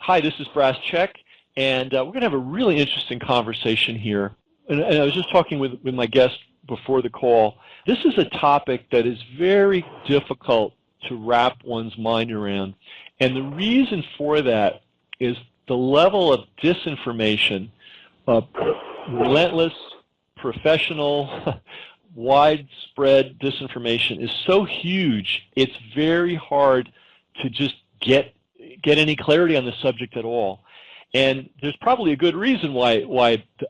Hi, this is Brasscheck, and we're going to have a really interesting conversation here. And I was just talking with my guest before the call. This is a topic that is very difficult to wrap one's mind around. And the reason for that is the level of disinformation, relentless, professional, widespread disinformation is so huge, it's very hard to just get any clarity on the subject at all. And there's probably a good reason why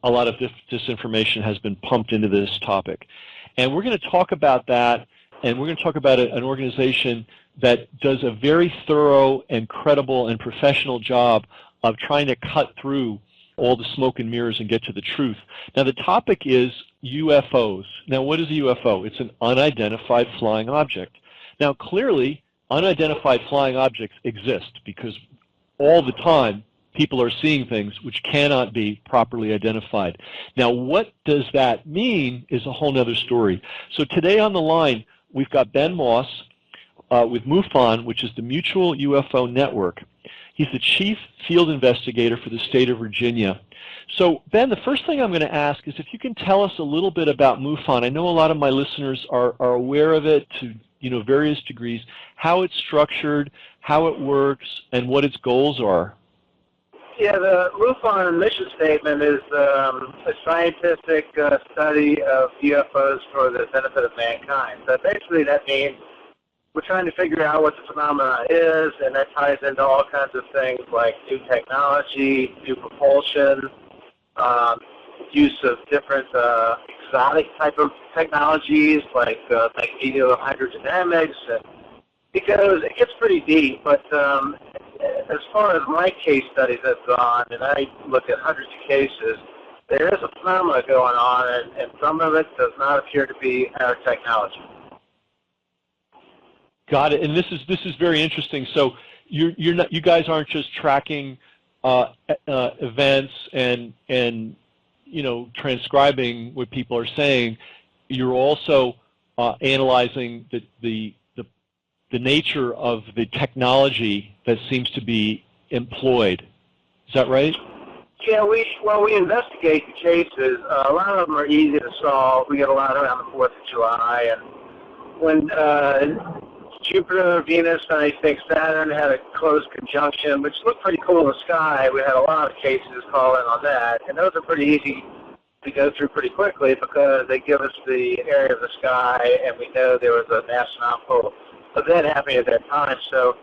a lot of disinformation has been pumped into this topic. And we're going to talk about that, and we're going to talk about an organization that does a very thorough and credible and professional job of trying to cut through all the smoke and mirrors and get to the truth. Now, the topic is UFOs. Now, what is a UFO? It's an unidentified flying object. Now, clearly, unidentified flying objects exist because all the time people are seeing things which cannot be properly identified. Now, what does that mean is a whole other story. So today on the line, we've got Ben Moss with Mufon, which is the Mutual UFO Network. He's the chief field investigator for the state of Virginia. So, Ben, the first thing I'm going to ask is if you can tell us a little bit about Mufon. I know a lot of my listeners are aware of it to various degrees, how it's structured, how it works, and what its goals are. Yeah, the MUFON mission statement is a scientific study of UFOs for the benefit of mankind. So basically that means we're trying to figure out what the phenomenon is, and that ties into all kinds of things like new technology, new propulsion, use of different exotic type of technologies like magnetohydrodynamics, and it gets pretty deep. But as far as my case studies have gone, and I look at hundreds of cases, there is a phenomena going on, and some of it does not appear to be our technology. Got it. And this is very interesting. So you guys aren't just tracking events and transcribing what people are saying. You're also analyzing the nature of the technology that seems to be employed. Is that right? Yeah, we investigate the cases. A lot of them are easy to solve. We get a lot around the 4th of July, and when Jupiter, Venus, and I think Saturn had a close conjunction, which looked pretty cool in the sky. We had a lot of cases call in on that, and those are pretty easy to go through pretty quickly because they give us the area of the sky, and we know there was an astronomical event happening at that time. So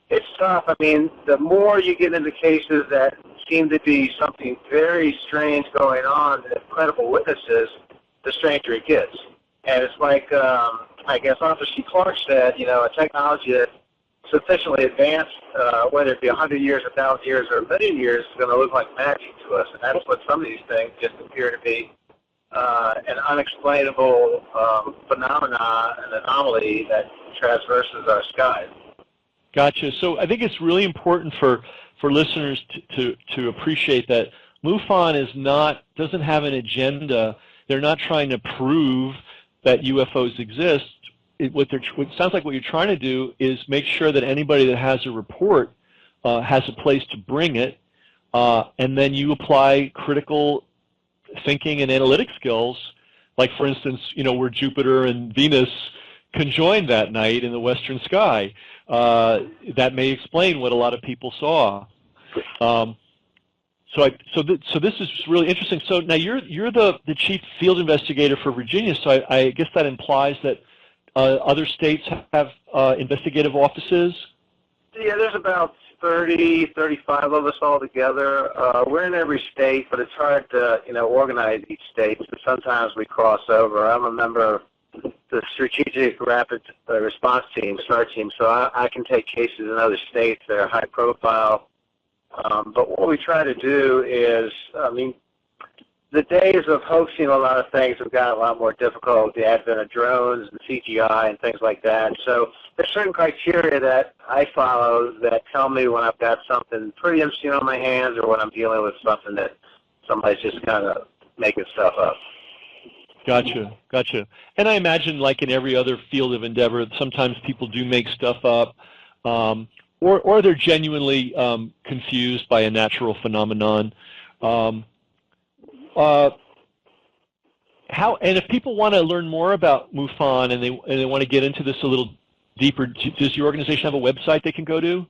it's tough. I mean, the more you get into cases that seem to be something very strange going on, and credible witnesses, the stranger it gets. And it's like, I guess Arthur C. Clarke said, a technology that's sufficiently advanced, whether it be 100 years, 1,000 years, or a million years, is going to look like magic to us. And that's what some of these things just appear to be, an unexplainable phenomena, an anomaly that traverses our skies. Gotcha. So I think it's really important for listeners to appreciate that MUFON doesn't have an agenda. They're not trying to prove that UFOs exist. It sounds like what you're trying to do is make sure that anybody that has a report has a place to bring it, and then you apply critical thinking and analytic skills, like, for instance, where Jupiter and Venus conjoined that night in the western sky. That may explain what a lot of people saw. So this is really interesting. So now you're the chief field investigator for Virginia. So I guess that implies that other states have investigative offices. Yeah, there's about 30, 35 of us all together. We're in every state, but it's hard to organize each state. So sometimes we cross over. I'm a member of the Strategic Rapid Response Team, STAR team, so I can take cases in other states that are high profile. But what we try to do is, the days of hoaxing a lot of things have gotten a lot more difficult with the advent of drones and CGI and things like that. So there's certain criteria that I follow that tell me when I've got something pretty interesting on my hands or when I'm dealing with something that somebody's just kind of making stuff up. Gotcha. And I imagine, like in every other field of endeavor, sometimes people do make stuff up. or they're genuinely confused by a natural phenomenon. And if people want to learn more about MUFON and they want to get into this a little deeper, does your organization have a website they can go to?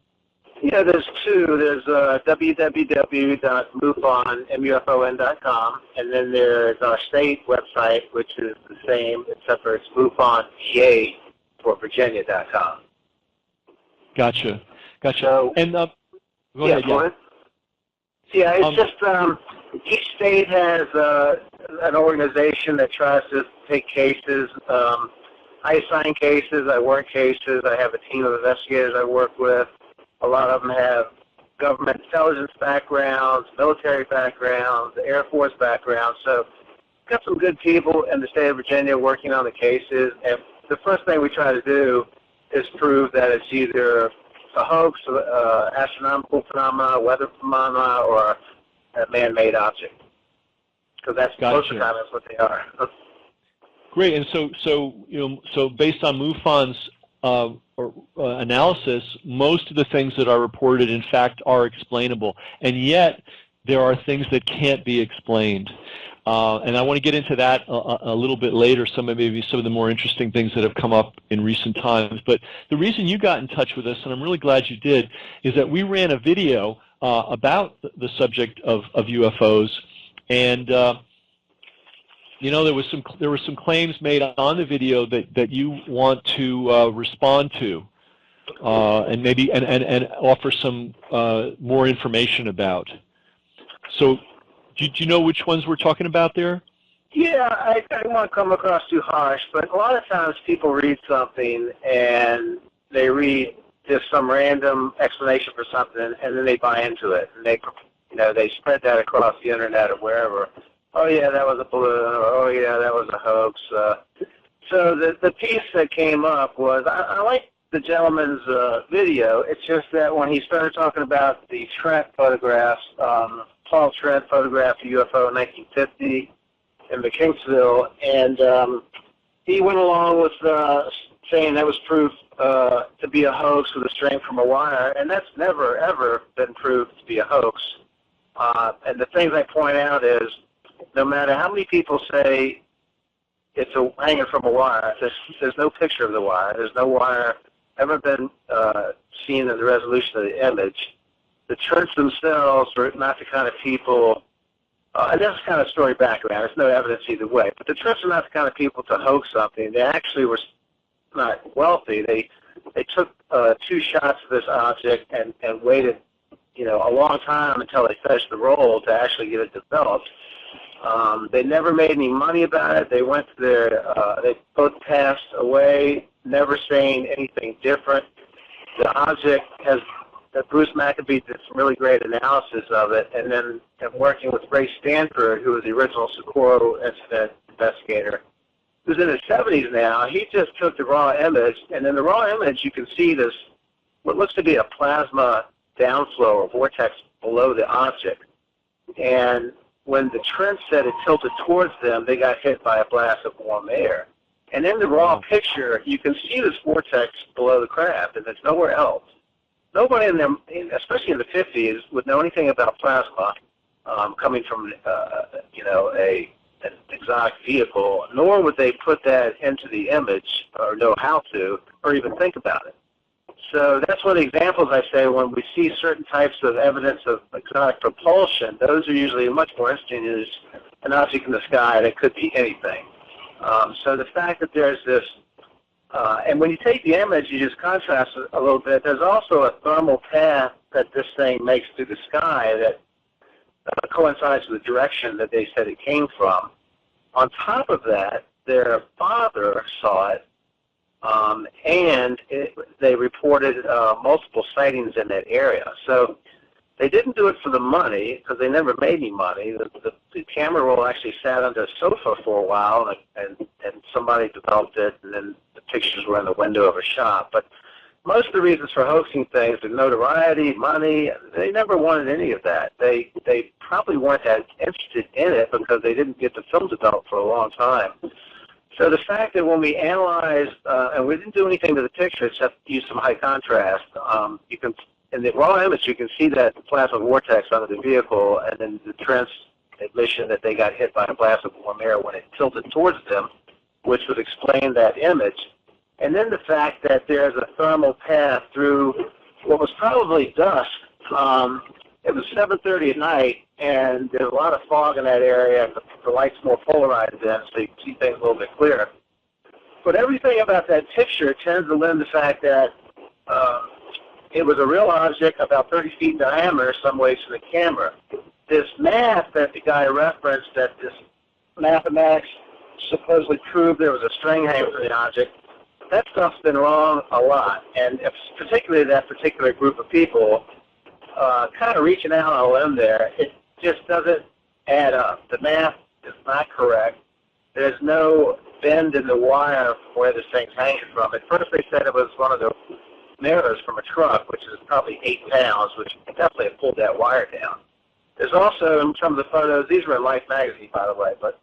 Yeah, there's two. There's www.mufon.com, and then there's our state website, which is the same, except for it's MUFONVA for Virginia.com. Gotcha. So, and go ahead. Yeah, it's just each state has an organization that tries to take cases. I assign cases, I work cases, I have a team of investigators I work with. A lot of them have government intelligence backgrounds, military backgrounds, Air Force backgrounds. So we've got some good people in the state of Virginia working on the cases. And the first thing we try to do is prove that it's either a hoax, astronomical phenomena, weather phenomena, or a man-made object. Because that's most of the time that's what they are. Great. And so based on MUFON's analysis, most of the things that are reported, in fact, are explainable, and yet there are things that can't be explained. And I want to get into that a little bit later, maybe some of the more interesting things that have come up in recent times. But the reason you got in touch with us, and I'm really glad you did, is that we ran a video about the subject of UFOs, and there were some claims made on the video that you want to respond to, and maybe and offer some more information about. So, do you know which ones we're talking about there? Yeah, I don't want to come across too harsh, but a lot of times people read something and they read just some random explanation for something, and then they buy into it, and they spread that across the internet or wherever. Oh yeah, that was a balloon, or oh yeah, that was a hoax. So the piece that came up was, I like the gentleman's video. It's just that when he started talking about the Trent photographs, Paul Trent photographed a UFO in 1950 in McKinsville, and he went along with saying that was proof to be a hoax with a string from a wire, and that's never, ever been proved to be a hoax. And the things I point out is, no matter how many people say it's hanging from a wire, there's no picture of the wire. There's no wire ever been seen in the resolution of the image. The Trents themselves are not the kind of people, and that's kind of story background. There's no evidence either way. But the Trents are not the kind of people to hoax something. They actually were not wealthy. They took 2 shots of this object and waited, a long time until they finished the roll to actually get it developed. They never made any money about it. They went to they both passed away, never saying anything different. The object that Bruce Maccabee did some really great analysis of it, and then working with Ray Stanford, who was the original Socorro incident investigator, who's in his 70s now. He just took the raw image, and in the raw image you can see this, what looks to be a plasma downflow or vortex below the object. And when the Trent said it tilted towards them, they got hit by a blast of warm air. And in the raw picture, you can see this vortex below the craft, and it's nowhere else. Nobody in them, especially in the 50s, would know anything about plasma coming from, an exotic vehicle, nor would they put that into the image or know how to, or even think about it. So that's one of the examples I say when we see certain types of evidence of exotic propulsion, those are usually much more interesting as an object in the sky that could be anything. So the fact that there's this, and when you take the image, you just contrast it a little bit, there's also a thermal path that this thing makes through the sky that coincides with the direction that they said it came from. On top of that, their father saw it, and they reported multiple sightings in that area. So they didn't do it for the money because they never made any money. The camera roll actually sat under a sofa for a while, and somebody developed it, and then the pictures were in the window of a shop. But most of the reasons for hoaxing things are notoriety, money. They never wanted any of that. They probably weren't that interested in it because they didn't get the film developed for a long time. So the fact that when we analyzed, and we didn't do anything to the picture except use some high contrast, you can, in the raw image, you can see that the plasma vortex under the vehicle, and then the transmission that they got hit by a blast of warm air when it tilted towards them, which would explain that image. And then the fact that there's a thermal path through what was probably dust. It was 7:30 at night, and there's a lot of fog in that area. The light's more polarized then, so you can see things a little bit clearer. But everything about that picture tends to lend the fact that it was a real object about 30 feet in diameter, some ways from the camera. This math that the guy referenced, that this mathematics supposedly proved there was a string hanging from the object, that stuff's been wrong a lot. And if, particularly that particular group of people, kind of reaching out on a limb there, it just doesn't add up. The math is not correct. There's no bend in the wire where this thing's hanging from. At first they said it was one of the mirrors from a truck, which is probably 8 pounds, which definitely have pulled that wire down. There's also, in some of the photos, these were in Life magazine, by the way, but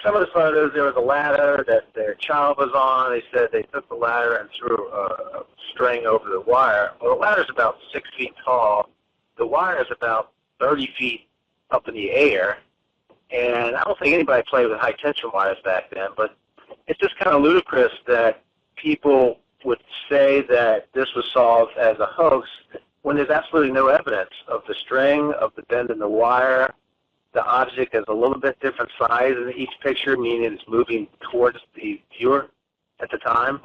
some of the photos, there was a ladder that their child was on. They said they took the ladder and threw a string over the wire. Well, the ladder's about 6 feet tall. The wire is about 30 feet up in the air, and I don't think anybody played with high-tension wires back then, but it's just kind of ludicrous that people would say that this was solved as a hoax when there's absolutely no evidence of the string, of the bend in the wire. The object is a little bit different size in each picture, meaning it's moving towards the viewer at the time.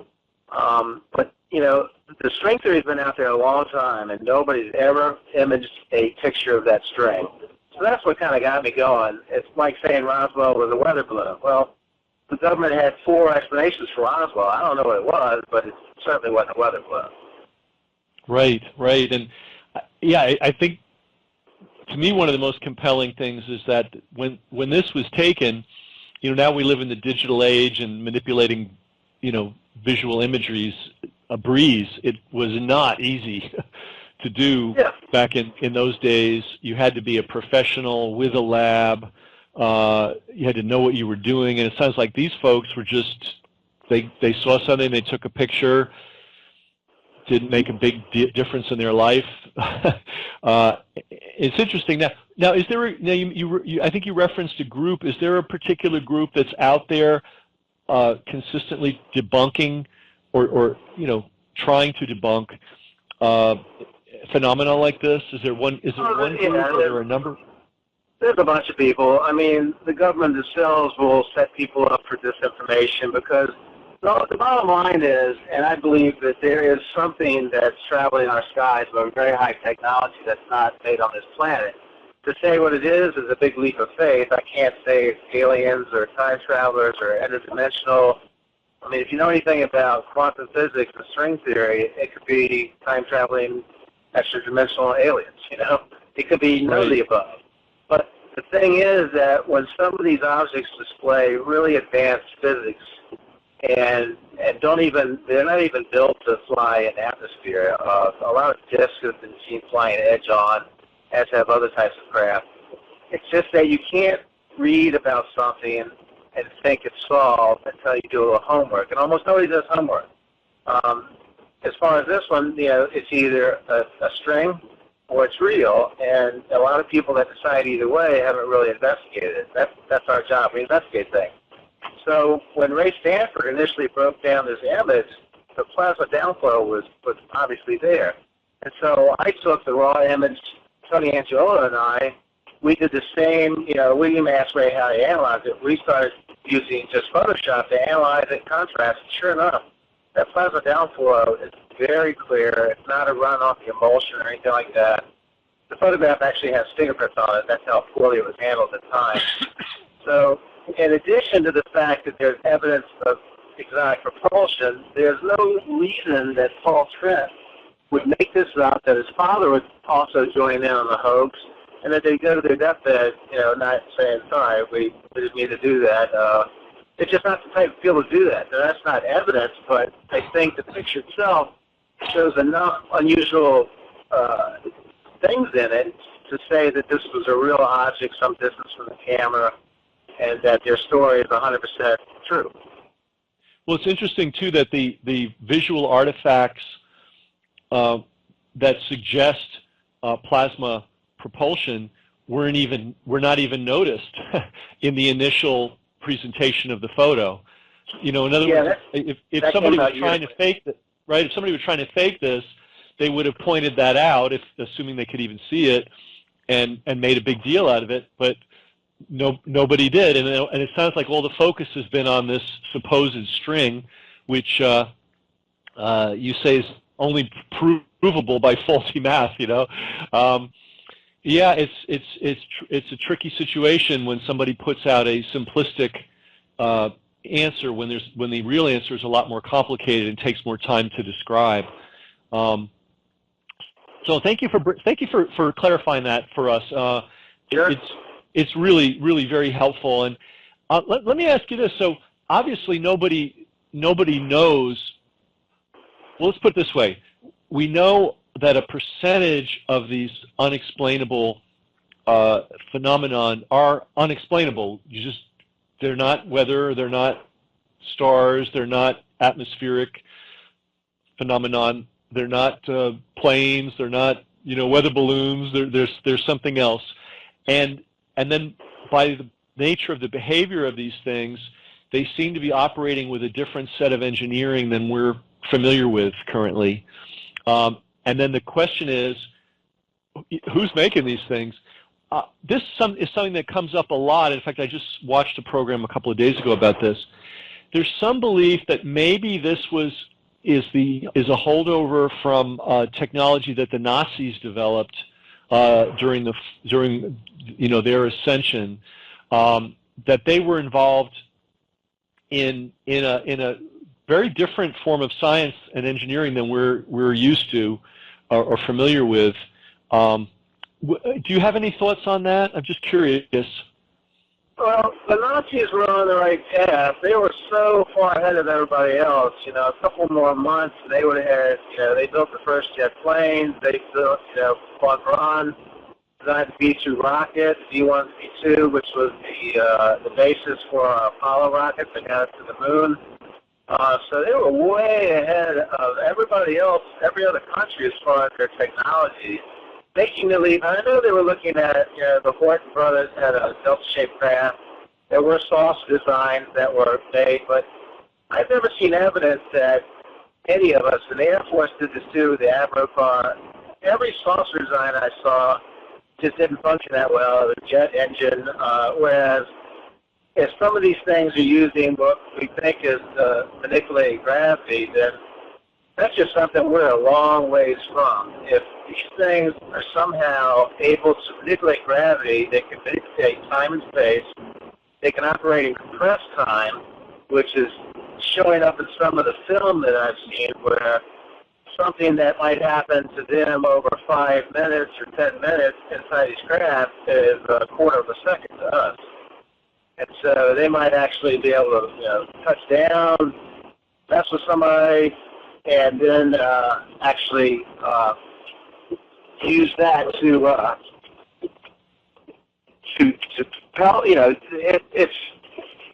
But, you know, the string theory has been out there a long time, and nobody's ever imaged a picture of that string. So that's what kind of got me going. It's like saying Roswell was a weather balloon. Well, the government had 4 explanations for Roswell. I don't know what it was, but it certainly wasn't a weather balloon. Right, right. And, yeah, I think, to me, one of the most compelling things is that when this was taken, you know, now we live in the digital age, and manipulating, you know, visual imagery is a breeze. It was not easy to do back in those days. You had to be a professional with a lab. You had to know what you were doing, and it sounds like these folks were just, they saw something, they took a picture, didn't make a big difference in their life. It's interesting. Now is there I think you referenced a group. Is there a particular group that's out there consistently debunking or you know, trying to debunk phenomena like this? Is there one group, or are there a number? There's a bunch of people. I mean, the government themselves will set people up for disinformation because the bottom line is, and I believe that there is something that's traveling our skies with very high technology that's not made on this planet. To say what it is a big leap of faith. I can't say it's aliens or time travelers or interdimensional. I mean, if you know anything about quantum physics and string theory, it could be time-traveling extra-dimensional aliens, you know? It could be none of the above. But the thing is that when some of these objects display really advanced physics and they're not even built to fly in atmosphere. A lot of discs have been seen flying edge on, as have other types of craft. It's just that you can't read about something and think it's solved until you do a little homework, and almost nobody does homework. As far as this one, you know, it's either a string or it's real, and a lot of people that decide either way haven't really investigated it. That's our job. We investigate things. So when Ray Stanford initially broke down this image, the plasma downflow was obviously there. And so I took the raw image, Tony Angiola and I, we did the same, you know, we didn't ask Ray how to analyze it. We started using just Photoshop to analyze it, contrast, and sure enough, that plasma downflow is very clear. It's not a run off the emulsion or anything like that. The photograph actually has fingerprints on it. That's how poorly it was handled at the time. So in addition to the fact that there's evidence of exotic propulsion, there's no reason that Paul Trent would make this up, that his father would also join in on the hoax, and that they go to their deathbed, you know, not saying, sorry, we didn't mean to do that. It's just not the type of people to do that. Now, that's not evidence, but I think the picture itself shows enough unusual things in it to say that this was a real object some distance from the camera and that their story is 100% true. Well, it's interesting too that the visual artifacts that suggest plasma propulsion were not even noticed in the initial presentation of the photo. In other words, if somebody was trying to fake that, right? If somebody was trying to fake this, they would have pointed that out, assuming they could even see it, and made a big deal out of it. But nobody did, and it sounds like all the focus has been on this supposed string, which you say is only provable by faulty math. Yeah, it's a tricky situation when somebody puts out a simplistic answer when the real answer is a lot more complicated and takes more time to describe. So thank you for clarifying that for us. Sure. It's really very helpful. And let me ask you this. So obviously nobody knows. Well, let's put it this way. We know that a percentage of these unexplainable phenomenon are unexplainable. They're not weather, they're not stars, they're not atmospheric phenomenon, they're not planes, they're not weather balloons. There's something else, and then by the nature of the behavior of these things, they seem to be operating with a different set of engineering than we're familiar with currently. And then the question is, who's making these things? This is something that comes up a lot. In fact, I just watched a program a couple of days ago about this. There's some belief that maybe this is a holdover from technology that the Nazis developed during their ascension. That they were involved in a very different form of science and engineering than we're used to or familiar with. Do you have any thoughts on that? I'm just curious. Well, the Nazis were on the right path. They were so far ahead of everybody else. A couple more months, they would have had. They built the first jet planes. They built, von Braun designed the B-2 rocket, the B-1, B-2, which was the basis for our Apollo rocket that got us to the moon. So they were way ahead of everybody else, every other country as far as their technology. Making the leap, I know they were looking at, the Horton brothers had a delta-shaped craft. There were saucer designs that were made, but I've never seen evidence that any of us, and the Air Force did this too, the Avro car, every saucer design I saw just didn't function that well, the jet engine, whereas if some of these things are using what we think is manipulating gravity, then that's just something we're a long ways from. If these things are somehow able to manipulate gravity, they can manipulate time and space, they can operate in compressed time, which is showing up in some of the film that I've seen where something that might happen to them over 5 minutes or 10 minutes inside these craft is a quarter of a second to us. And so they might actually be able to touch down, mess with somebody, and then actually use that to propel.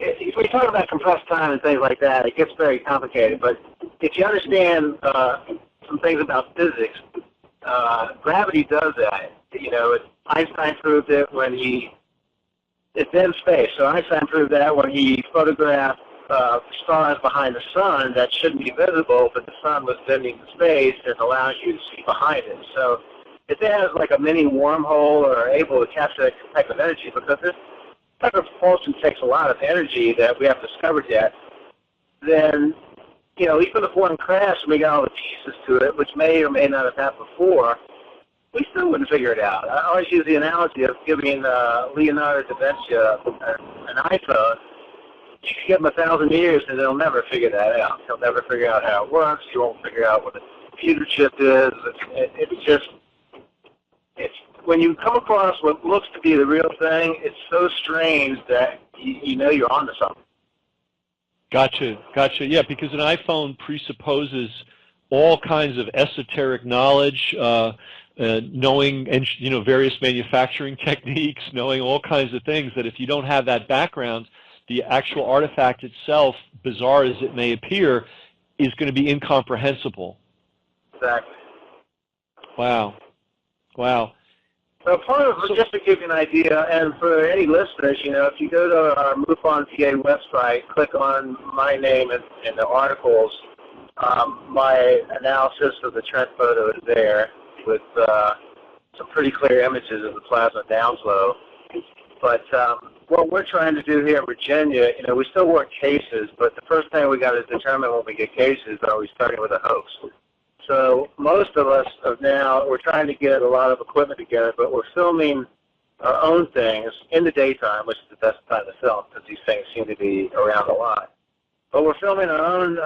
If we talk about compressed time and things like that, it gets very complicated. But if you understand some things about physics, gravity does that. Einstein proved it when it's in space. So Einstein proved that when he photographed stars behind the sun that shouldn't be visible, but the sun was bending the space and allows you to see behind it. So if it has like a mini wormhole or able to capture that type of energy, because this type of propulsion takes a lot of energy that we haven't discovered yet, then, even if one crashed and we got all the pieces to it, which may or may not have happened before, we still wouldn't figure it out. I always use the analogy of giving Leonardo da Vinci an iPhone. You can give him 1,000 years and they'll never figure that out. He'll never figure out how it works. You won't figure out what a computer chip is. It's when you come across what looks to be the real thing, it's so strange that you know you're onto something. Gotcha. Yeah, because an iPhone presupposes all kinds of esoteric knowledge, knowing various manufacturing techniques, knowing all kinds of things that if you don't have that background, the actual artifact itself, bizarre as it may appear, is going to be incomprehensible. Exactly. Wow. Wow. So part of, just to give you an idea, and for any listeners, if you go to our Mufon PA website, click on my name in the articles, my analysis of the trend photo is there with some pretty clear images of the plasma downflow. But what we're trying to do here in Virginia, we still work cases, but the first thing we got to determine when we get cases, are we starting with a hoax? So most of us we're trying to get a lot of equipment together, but we're filming our own things in the daytime, which is the best time to film because these things seem to be around a lot. But we're filming our own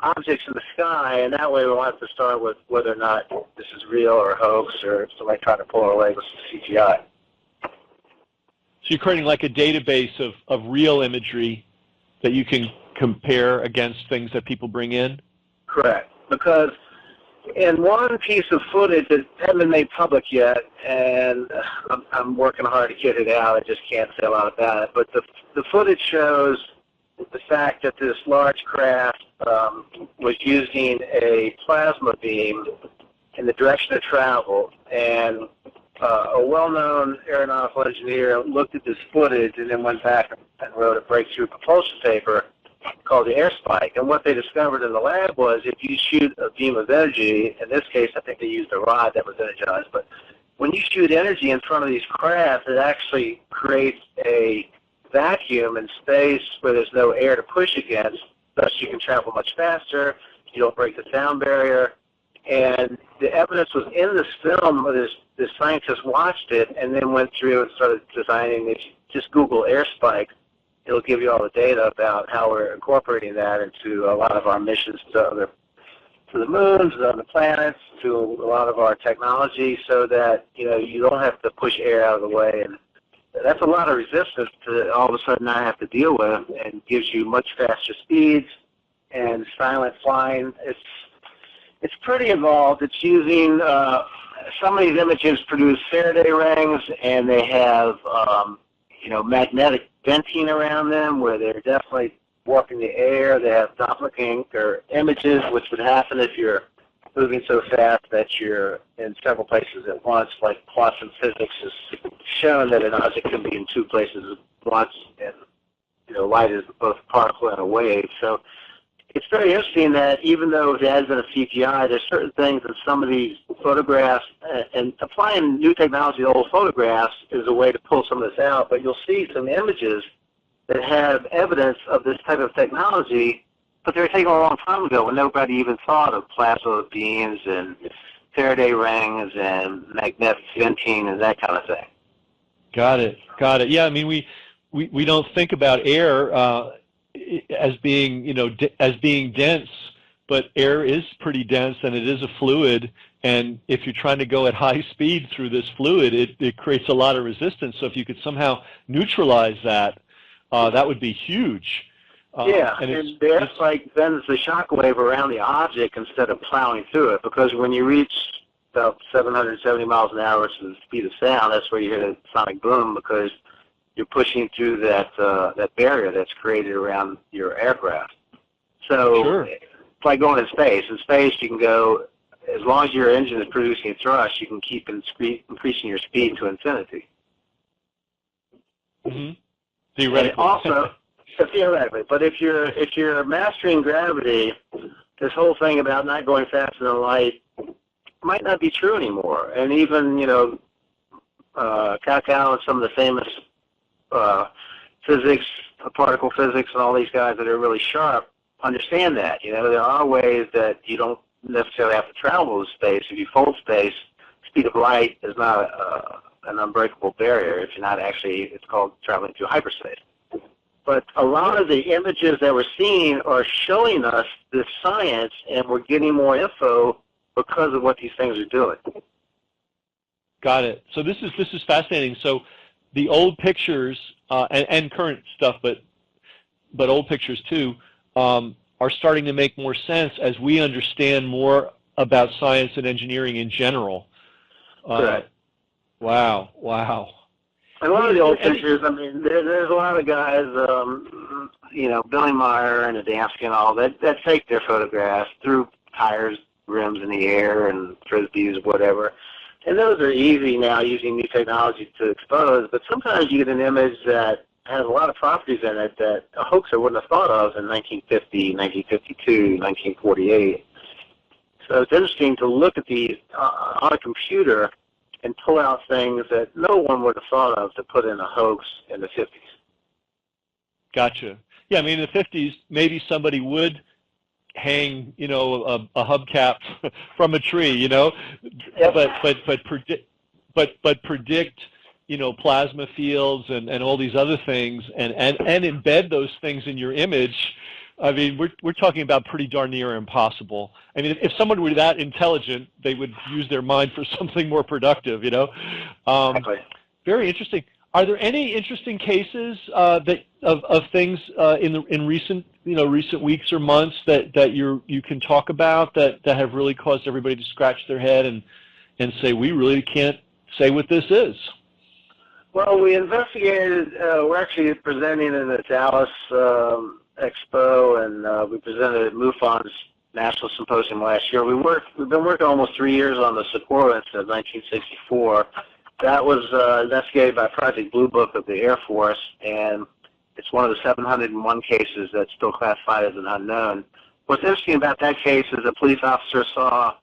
objects in the sky, and that way we want to start with whether or not this is real or a hoax or somebody trying to pull our leg with some CGI. So you're creating like a database of real imagery that you can compare against things that people bring in? Correct. Because in one piece of footage that hasn't been made public yet, and I'm working hard to get it out, I just can't say a lot about it, but the footage shows the fact that this large craft was using a plasma beam in the direction of travel, and a well-known aeronautical engineer looked at this footage and then went back and wrote a breakthrough propulsion paper called the air spike. And what they discovered in the lab was if you shoot a beam of energy, in this case I think they used a rod that was energized, but when you shoot energy in front of these craft, it actually creates a vacuum in space where there's no air to push against, thus you can travel much faster, you don't break the sound barrier. And the evidence was in this film where this scientist watched it and then went through and started designing. If you just Google air spike, it'll give you all the data about how we're incorporating that into a lot of our missions to the moons, to the planets, to a lot of our technology, so that you don't have to push air out of the way. And that's a lot of resistance to all of a sudden not have to deal with, and gives you much faster speeds and silent flying. It's pretty involved. It's using some of these images produce Faraday rings, and they have magnetic venting around them where they're definitely warping the air. They have Doppler images, which would happen if you're moving so fast that you're in several places at once, like quantum physics has shown that an object can be in two places at once, and light is both a particle and a wave. So it's very interesting that even though it has been a CGI, there's certain things in some of these photographs, and applying new technology to old photographs is a way to pull some of this out, but you'll see some images that have evidence of this type of technology, but they were taken a long time ago when nobody even thought of plasma beams and Faraday rings and magnetic venting and that kind of thing. Got it. Got it. Yeah, I mean, we don't think about air as being dense, but air is pretty dense, and it is a fluid. And if you're trying to go at high speed through this fluid, it creates a lot of resistance. So if you could somehow neutralize that, that would be huge. Yeah, and the air spike bends the shock wave around the object instead of plowing through it, because when you reach about 770 miles an hour, which is the speed of sound, that's where you hear the sonic boom, because you're pushing through that barrier that's created around your aircraft. So sure. It's like going in space. In space, you can go, as long as your engine is producing thrust, you can keep increasing your speed to infinity. Mm-hmm. Theoretically. And also, theoretically, but if you're mastering gravity, this whole thing about not going faster than light might not be true anymore. And even Kakao and some of the famous physics, particle physics, and all these guys that are really sharp understand that. There are ways that you don't necessarily have to travel with space. If you fold space, speed of light is not an unbreakable barrier. If you're not actually, it's called traveling through hyperspace. But a lot of the images that we're seeing are showing us this science, and we're getting more info because of what these things are doing. Got it. So this is fascinating. So the old pictures and current stuff, but old pictures too, are starting to make more sense as we understand more about science and engineering in general. Correct. Wow. A lot of the old pictures, I mean, there's a lot of guys, Billy Meyer and Adamski and all that take their photographs through tires, rims in the air, and frisbees, whatever. And those are easy now using new technology to expose, but sometimes you get an image that has a lot of properties in it that a hoaxer wouldn't have thought of in 1950, 1952, 1948. So it's interesting to look at these on a computer and pull out things that no one would have thought of to put in a hoax in the 50s. Gotcha. Yeah, I mean, in the 50s, maybe somebody would hang, a hubcap from a tree, yep. but predict, plasma fields and all these other things, and embed those things in your image. I mean, we're talking about pretty darn near impossible. I mean, if someone were that intelligent, they would use their mind for something more productive, Exactly. Very interesting. Are there any interesting cases of things in recent weeks or months that you can talk about that have really caused everybody to scratch their head and say, we really can't say what this is? Well, we investigated. We're actually presenting in the Dallas Expo, and we presented at Mufon's National Symposium last year. We've been working almost 3 years on the Socorro incident of 1964. That was investigated by Project Blue Book of the Air Force, and it's one of the 701 cases that's still classified as an unknown. What's interesting about that case is a police officer saw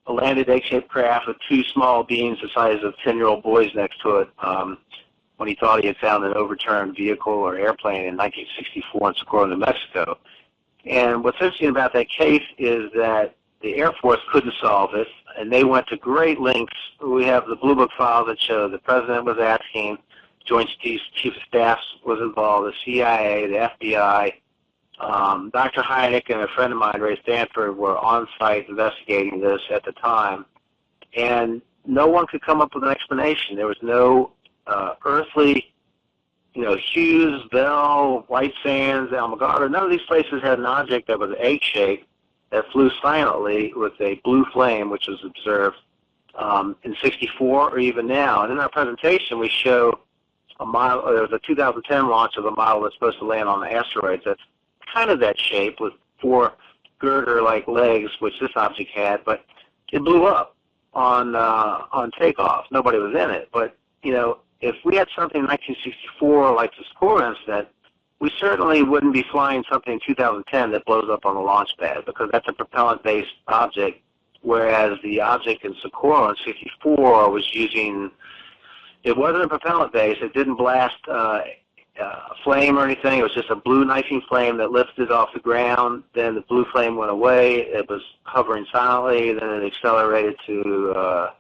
a landed egg-shaped craft with two small beings the size of 10-year-old boys next to it when he thought he had found an overturned vehicle or airplane in 1964 in Socorro, New Mexico. And what's interesting about that case is that the Air Force couldn't solve it, and they went to great lengths. We have the Blue Book file that show the President was asking, Joint Chief of Staff was involved, the CIA, the FBI, Dr. Hynek and a friend of mine, Ray Stanford, were on site investigating this at the time, and no one could come up with an explanation. There was no earthly, Hughes, Bell, White Sands, Alamogordo. None of these places had an object that was egg-shaped that flew silently with a blue flame, which was observed in 64 or even now. And in our presentation, we show a model. There was a 2010 launch of a model that's supposed to land on the asteroids. That's kind of that shape with four girder-like legs, which this object had, but it blew up on takeoff. Nobody was in it, but if we had something in 1964 like the Socorro incident, we certainly wouldn't be flying something in 2010 that blows up on the launch pad, because that's a propellant-based object, whereas the object in Socorro in 64 was using, it wasn't a propellant-based, it didn't blast flame or anything, it was just a blue knifing flame that lifted off the ground, then the blue flame went away, it was hovering silently, then it accelerated to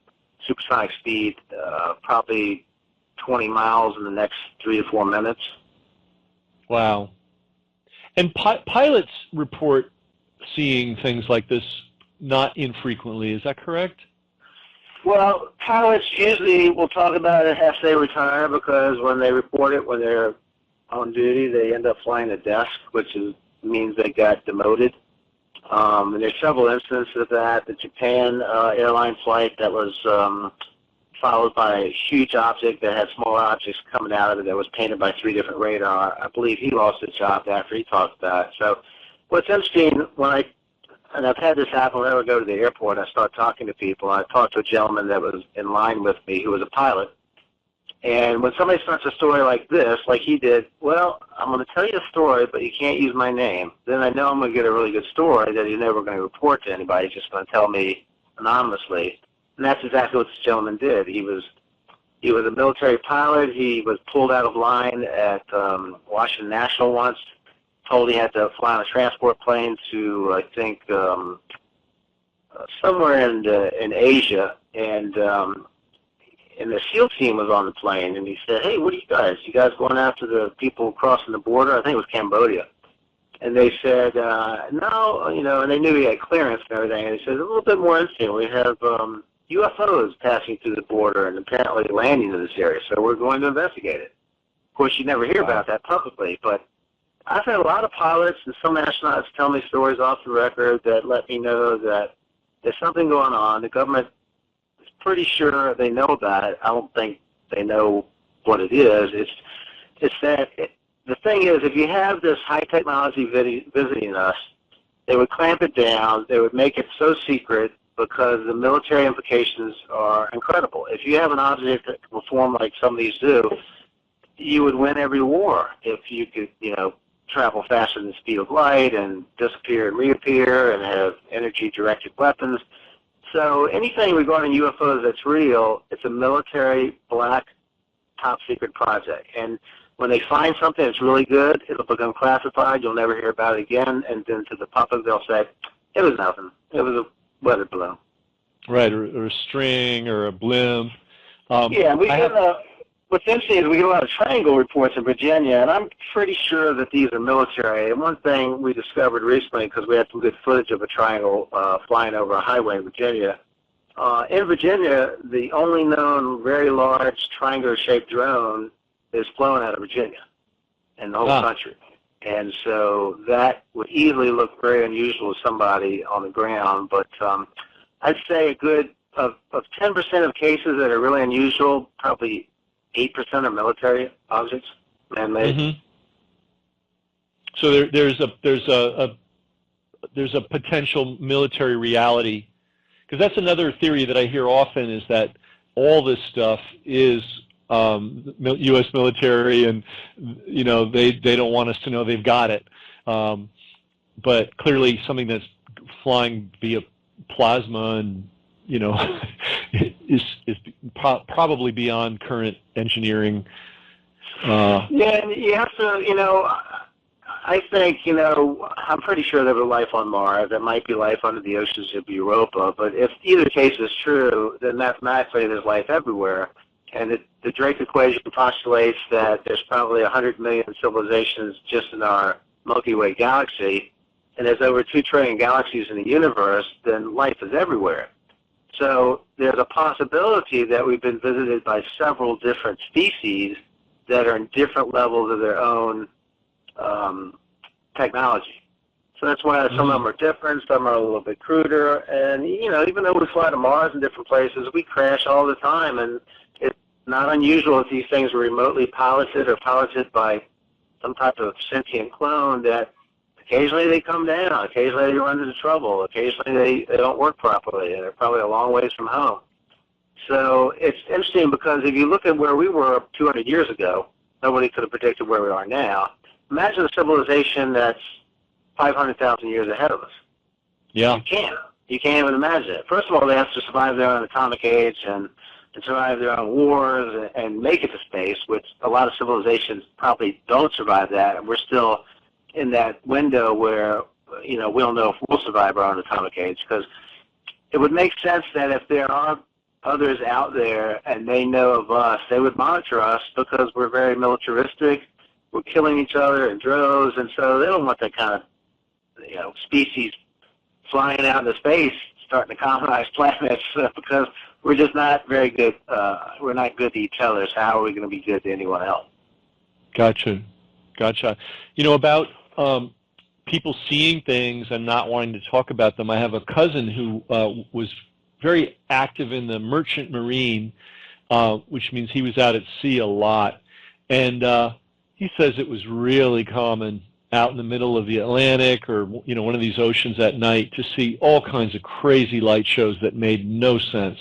supersonic speed, probably 20 miles in the next 3 to 4 minutes. Wow. And pilots report seeing things like this not infrequently. Is that correct? Well, pilots usually will talk about it after they retire, because when they report it when they're on duty, they end up flying a desk, which means they got demoted. And there's several instances of that. The Japan airline flight that was followed by a huge object that had smaller objects coming out of it that was painted by 3 different radar. I believe he lost his job after he talked about it. So what's interesting, and I've had this happen whenever I go to the airport, I start talking to people. I talked to a gentleman that was in line with me who was a pilot. And when somebody starts a story like this, like he did, well, I'm going to tell you a story, but you can't use my name. Then I know I'm going to get a really good story that he's never going to report to anybody. He's just going to tell me anonymously. And that's exactly what this gentleman did. He was a military pilot. He was pulled out of line at Washington National once, told he had to fly on a transport plane to, I think, somewhere in Asia, and the SEAL team was on the plane, and he said, hey, what are you guys? You guys going after the people crossing the border? I think it was Cambodia. And they said, no, and they knew he had clearance and everything, and he said, a little bit more interesting. We have UFOs passing through the border and apparently landing in this area, so we're going to investigate it. Of course, you never hear about that publicly, but I've had a lot of pilots and some astronauts tell me stories off the record that let me know that there's something going on. The government is pretty sure they know about it. I don't think they know what it is. It's that the thing is, if you have this high technology visiting us, they would clamp it down. They would make it so secret because the military implications are incredible. If you have an object that can perform like some of these do, you would win every war if you could, travel faster than the speed of light and disappear and reappear and have energy-directed weapons. So anything regarding UFOs that's real, it's a military, black, top-secret project. And when they find something that's really good, it'll become classified. You'll never hear about it again. And then to the public, they'll say, it was nothing. It was a weather balloon. Right, or a string or a blimp. Yeah, what's interesting is we get a lot of triangle reports in Virginia, and I'm pretty sure that these are military. And one thing we discovered recently, because we had some good footage of a triangle flying over a highway in Virginia, the only known very large triangular-shaped drone is flown out of Virginia in the whole country. And so that would easily look very unusual to somebody on the ground. But I'd say a good, of 10% of cases that are really unusual, probably 8% are military objects, man-made. Mm-hmm. So there's a potential military reality, because that's another theory that I hear often, is that all this stuff is U.S. military, and they don't want us to know they've got it. But clearly, something that's flying via plasma and is probably beyond current engineering. Yeah, and you have to, I think, I'm pretty sure there was life on Mars. There might be life under the oceans of Europa, but if either case is true, then mathematically there's life everywhere. And the Drake equation postulates that there's probably 100 million civilizations just in our Milky Way galaxy, and there's over 2 trillion galaxies in the universe, then life is everywhere. So there's a possibility that we've been visited by several different species that are in different levels of their own technology. So that's why some of them are different, some are a little bit cruder, and even though we fly to Mars and different places, we crash all the time, and it's not unusual if these things are remotely piloted or piloted by some type of sentient clone that occasionally they come down, occasionally they run into trouble, occasionally they don't work properly, and they're probably a long ways from home. So it's interesting because if you look at where we were 200 years ago, nobody could have predicted where we are now. Imagine a civilization that's 500,000 years ahead of us. Yeah. You can't even imagine it. First of all, they have to survive their own atomic age and survive their own wars and make it to space, which a lot of civilizations probably don't survive that, and we're still in that window where, we don't know if we'll survive our own atomic age, because it would make sense that if there are others out there and they know of us, they would monitor us because we're very militaristic, we're killing each other in droves, and so they don't want that kind of, species flying out into space, starting to colonize planets, because we're just not very good, we're not good to each other, so how are we going to be good to anyone else? Gotcha. About people seeing things and not wanting to talk about them, I have a cousin who was very active in the merchant marine, which means he was out at sea a lot. And he says it was really common out in the middle of the Atlantic or, one of these oceans at night to see all kinds of crazy light shows that made no sense.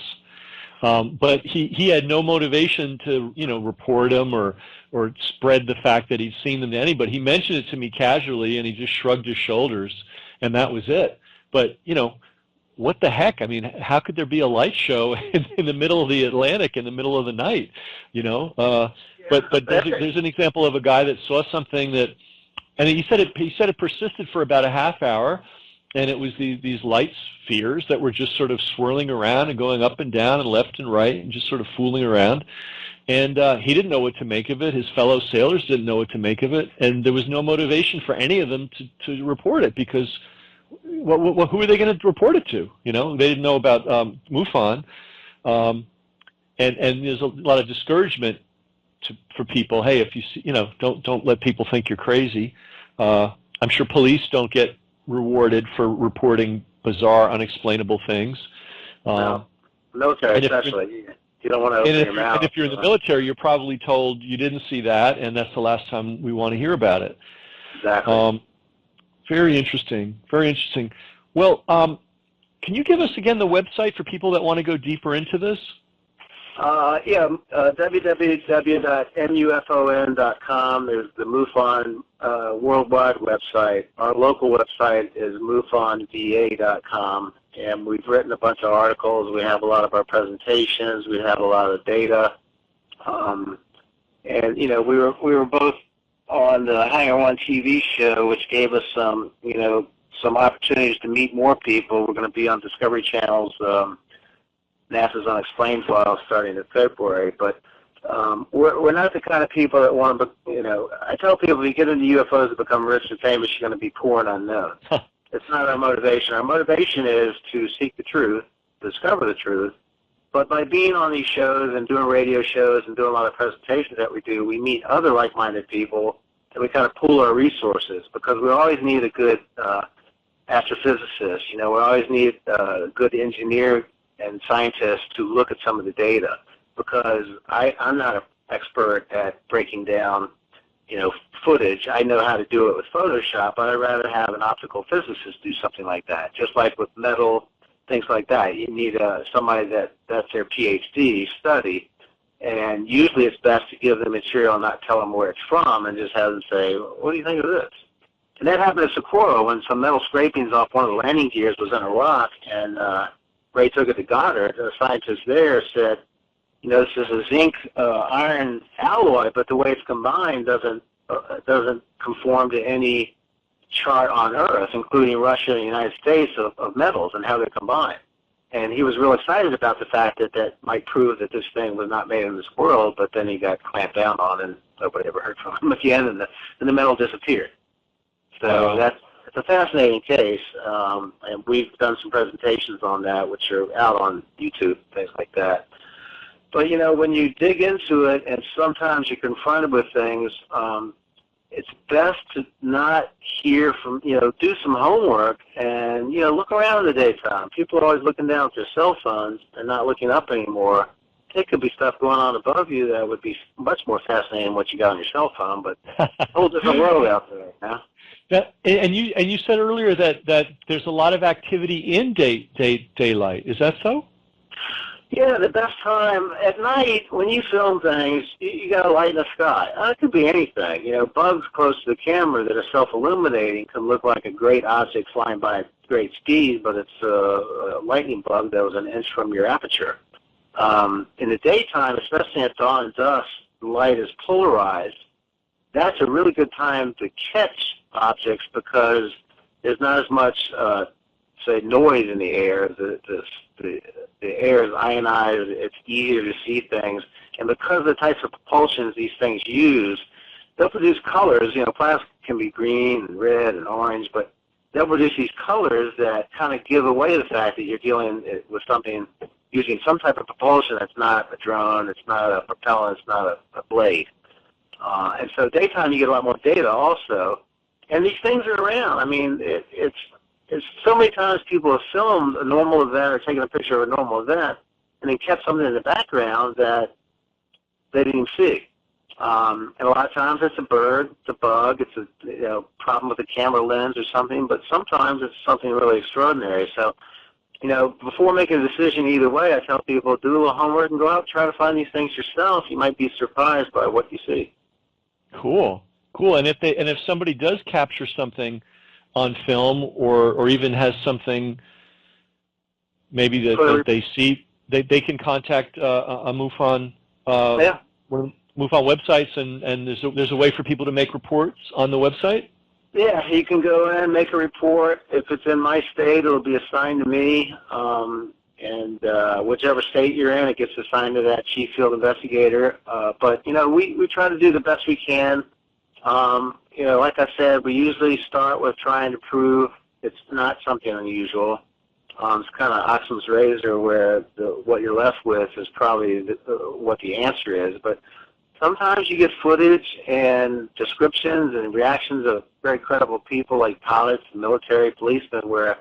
But he had no motivation to, report them or spread the fact that he'd seen them to anybody. He mentioned it to me casually, and he just shrugged his shoulders, and that was it. But, what the heck? I mean, how could there be a light show in the middle of the Atlantic in the middle of the night, But there's an example of a guy that saw something that, and he said it persisted for about a half hour, and it was these light spheres that were just sort of swirling around and going up and down and left and right and just sort of fooling around. And he didn't know what to make of it. His fellow sailors didn't know what to make of it, and there was no motivation for any of them to report it because who are they going to report it to? They didn't know about MUFON, and there's a lot of discouragement for people. Hey, if you see, don't let people think you're crazy. I'm sure police don't get rewarded for reporting bizarre, unexplainable things. No, military especially. You don't want to open your mouth. And if you're in the military, you're probably told you didn't see that, and that's the last time we want to hear about it. Exactly. Very interesting. Very interesting. Well, can you give us again the website for people that want to go deeper into this? www.mufon.com. There's the MUFON worldwide website. Our local website is MUFONVA.com, and we've written a bunch of articles. We have a lot of our presentations. We have a lot of data. And you know, we were both on the Hangar One TV show, which gave us some opportunities to meet more people. We're going to be on Discovery Channel's NASA's Unexplained Files starting in February, but we're not the kind of people that want to, I tell people if you get into UFOs to become rich and famous, you're going to be poor and unknown. It's not our motivation. Our motivation is to seek the truth, discover the truth, but by being on these shows and doing radio shows and doing a lot of presentations that we do, we meet other like-minded people and we kind of pool our resources because we always need a good astrophysicist. We always need a good engineer and scientists to look at some of the data because I'm not an expert at breaking down, footage. I know how to do it with Photoshop, but I'd rather have an optical physicist do something like that. Just like with metal, things like that. You need somebody that's their PhD study, and usually it's best to give them material and not tell them where it's from and just have them say, what do you think of this? And that happened at Socorro when some metal scrapings off one of the landing gears was in a rock, and Ray took it to Goddard. The scientist there said, this is a zinc iron alloy, but the way it's combined doesn't conform to any chart on Earth, including Russia and the United States, of metals and how they're combined. And he was real excited about the fact that might prove that this thing was not made in this world, but then he got clamped down on and nobody ever heard from him again, and the metal disappeared. So it's a fascinating case, and we've done some presentations on that, which are out on YouTube, things like that. But, when you dig into it and sometimes you're confronted with things, it's best to not hear from, do some homework and, look around in the daytime. People are always looking down at their cell phones and not looking up anymore. There could be stuff going on above you that would be much more fascinating than what you got on your cell phone, but a whole different world out there now. And you said earlier that there's a lot of activity in daylight. Is that so? Yeah, the best time at night when you film things, you got to light in the sky. It could be anything. Bugs close to the camera that are self-illuminating can look like a great object flying by at great speed, but it's a lightning bug that was an inch from your aperture. In the daytime, especially at dawn and dusk, the light is polarized. That's a really good time to catch objects because there's not as much, say, noise in the air. The air is ionized. It's easier to see things. And because of the types of propulsions these things use, they'll produce colors. Plasma can be green and red and orange, but they'll produce these colors that kind of give away the fact that you're dealing with something using some type of propulsion that's not a drone, it's not a propellant, it's not a blade. And so daytime you get a lot more data also. And these things are around. I mean, it's so many times people have filmed a normal event or taken a picture of a normal event and then kept something in the background that they didn't see. And a lot of times it's a bird, it's a bug, it's a problem with the camera lens or something, but sometimes it's something really extraordinary. So, before making a decision either way, I tell people do a little homework and go out and try to find these things yourself. You might be surprised by what you see. Cool. And if somebody does capture something on film or even has something maybe that they see, they can contact a MUFON MUFON websites, and there's a way for people to make reports on the website? Yeah, you can go in, make a report. If it's in my state, it'll be assigned to me. And whichever state you're in, it gets assigned to that chief field investigator. But, we try to do the best we can. Like I said, we usually start with trying to prove it's not something unusual. It's kind of Occam's razor where what you're left with is probably what the answer is. But sometimes you get footage and descriptions and reactions of very credible people like pilots, military, policemen, where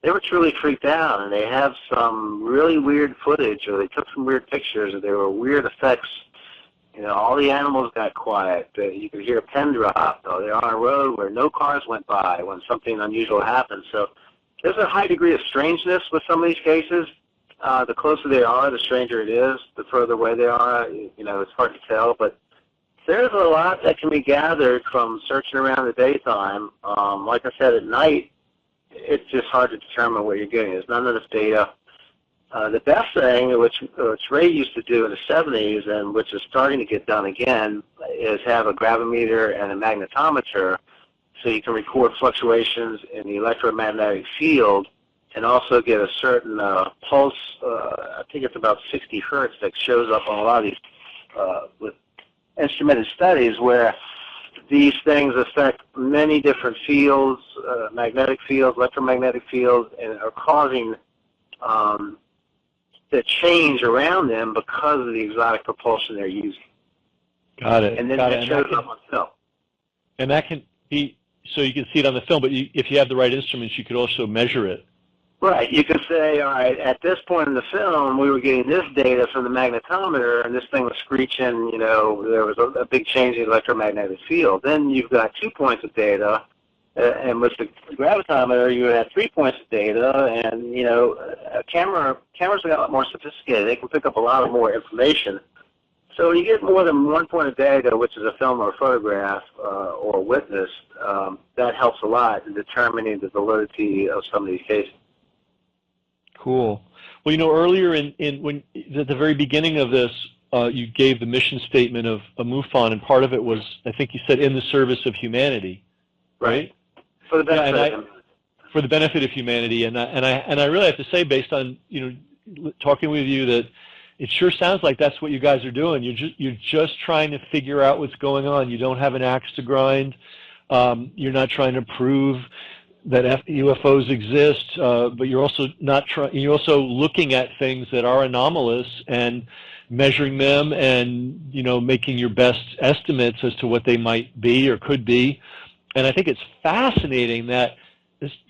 they were truly freaked out, and they have some really weird footage, or they took some weird pictures, or there were weird effects. You know, all the animals got quiet. You could hear a pin drop. Or they're on a road where no cars went by when something unusual happened. So there's a high degree of strangeness with some of these cases. The closer they are, the stranger it is. The further away they are, you know, it's hard to tell. But there's a lot that can be gathered from searching around in the daytime. Like I said, at night, it's just hard to determine what you're getting. There's none of this data. The best thing, which Ray used to do in the 70s, and which is starting to get done again, is have a gravimeter and a magnetometer, so you can record fluctuations in the electromagnetic field, and also get a certain pulse. I think it's about 60 hertz that shows up on a lot of these with instrumented studies, where these things affect many different fields, magnetic fields, electromagnetic fields, and are causing the change around them because of the exotic propulsion they're using. Got it. And then that shows up on film. And that can be, so you can see it on the film, but if you have the right instruments, you could also measure it. Right. You can say, all right, at this point in the film, we were getting this data from the magnetometer, and this thing was screeching, you know, there was a big change in the electromagnetic field. Then you've got 2 points of data, and with the gravitometer, you have 3 points of data, and, you know, cameras are a lot more sophisticated. They can pick up a lot more information. So when you get more than 1 point of data, which is a film or a photograph or a witness, that helps a lot in determining the validity of some of these cases. Cool. Well, you know, earlier when at the very beginning of this, you gave the mission statement of MUFON, and part of it was, I think you said, in the service of humanity, right? For the benefit for the benefit of humanity, and I really have to say, based on, you know, talking with you, that it sure sounds like that's what you guys are doing. You're just trying to figure out what's going on. You don't have an axe to grind. You're not trying to prove that UFOs exist, but you're also not you're also looking at things that are anomalous and measuring them, and, you know, making your best estimates as to what they might be or could be. And I think it's fascinating that,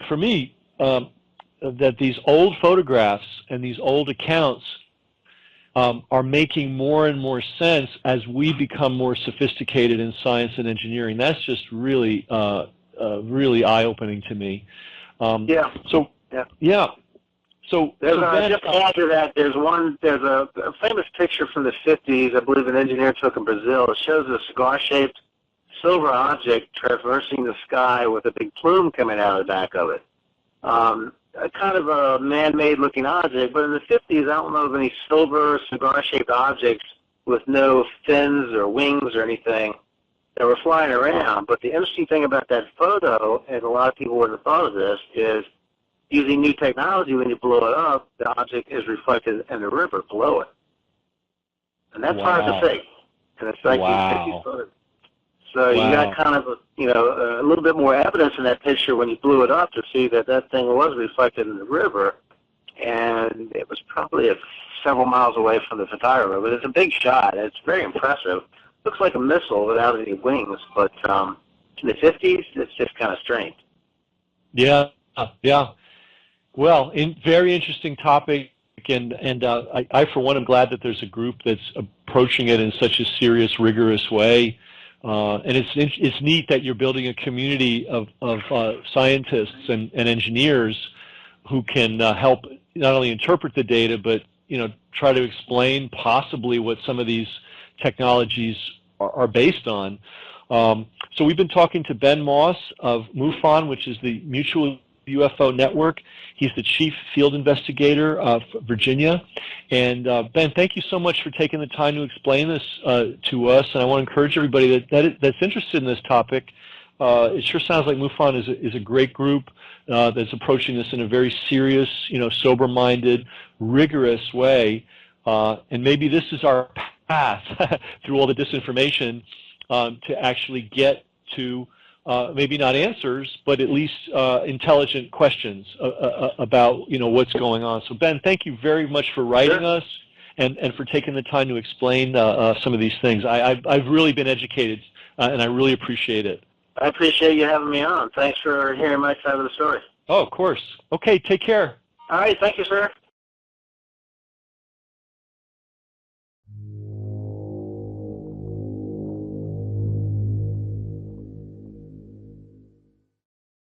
for me, that these old photographs and these old accounts are making more and more sense as we become more sophisticated in science and engineering. That's just really, really eye-opening to me. Yeah. So, yeah. So, Ben, just to add to that, there's a famous picture from the 50s, I believe an engineer took in Brazil. It shows a cigar-shaped silver object traversing the sky with a big plume coming out of the back of it. A kind of a man-made looking object, but in the 50s, I don't know of any silver cigar-shaped objects with no fins or wings or anything that were flying around. But the interesting thing about that photo, and a lot of people wouldn't have thought of this, is using new technology, when you blow it up, the object is reflected in the river below it. And that's hard to fake. And it's like these 50s photos. So you got kind of, a little bit more evidence in that picture when you blew it up to see that that thing was reflected in the river, and it was probably several miles away from the photographer. But it's a big shot. It's very impressive. Looks like a missile without any wings, but in the 50s, it's just kind of strange. Yeah, yeah. Well, very interesting topic, and I for one am glad that there's a group that's approaching it in such a serious, rigorous way. And it's neat that you're building a community of scientists and engineers who can help not only interpret the data, but, you know, try to explain possibly what some of these technologies are based on. So we've been talking to Ben Moss of MUFON, which is the Mutual UFO Network. He's the chief field investigator of Virginia. And Ben, thank you so much for taking the time to explain this to us. And I want to encourage everybody that's interested in this topic. It sure sounds like MUFON is a great group that's approaching this in a very serious, sober-minded, rigorous way. And maybe this is our path through all the disinformation to actually get to maybe not answers, but at least intelligent questions about what's going on. So Ben, thank you very much for writing us and for taking the time to explain some of these things. I've really been educated, and I really appreciate it. I appreciate you having me on. Thanks for hearing my side of the story. Oh, of course. Okay, take care. All right, thank you, sir.